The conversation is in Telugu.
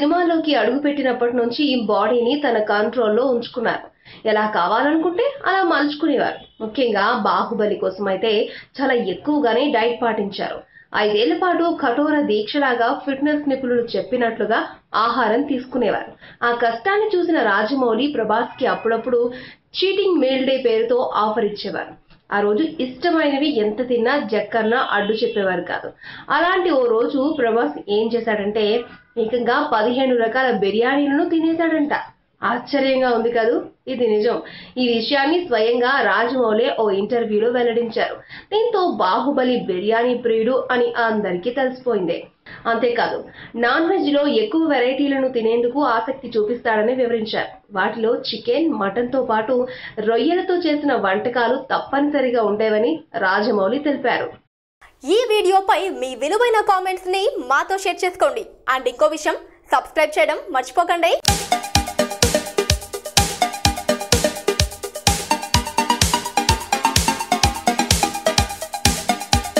సినిమాలోకి అడుగుపెట్టినప్పటి నుంచి బాడీని తన కంట్రోల్లో ఉంచుకున్నారు. ఎలా కావాలనుకుంటే అలా మలుచుకునేవారు. ముఖ్యంగా బాహుబలి కోసం అయితే చాలా ఎక్కువగానే డైట్ పాటించారు. 5 ఏళ్ల పాటు కఠోర దీక్షలాగా ఫిట్నెస్ నిపుణులు చెప్పినట్లుగా ఆహారం తీసుకునేవారు. ఆ కష్టాన్ని చూసిన రాజమౌళి ప్రభాస్ కి అప్పుడప్పుడు చీటింగ్ మీల్ డే పేరుతో ఆఫర్ ఇచ్చేవారు. ఆ రోజు ఇష్టమైనవి ఎంత తిన్నా జక్కన్న అడ్డు చెప్పేవారు కాదు. అలాంటి ఓ రోజు ప్రభాస్ ఏం చేశాడంటే ఏకంగా 15 రకాల బిర్యానీలను తినేశాడంట. ఆశ్చర్యంగా ఉంది కదూ. ఇది నిజం. ఈ విషయాన్ని స్వయంగా రాజమౌళి ఓ ఇంటర్వ్యూలో వెల్లడించారు. దీంతో బాహుబలి బిర్యానీ ప్రియుడు అని అందరికీ తెలిసిపోయింది. అంతేకాదు, నాన్ వెజ్ లో ఎక్కువ వెరైటీలను తినేందుకు ఆసక్తి చూపిస్తాడని వివరించారు. వాటిలో చికెన్, మటన్ తో పాటు రొయ్యలతో చేసిన వంటకాలు తప్పనిసరిగా ఉండేవని రాజమౌళి తెలిపారు. ఈ వీడియోపై మీ విలువైన కామెంట్స్ ని మాతో షేర్ చేసుకోండి. అండ్ ఇంకో విషయం, సబ్స్క్రైబ్ చేయడం మర్చిపోకండి.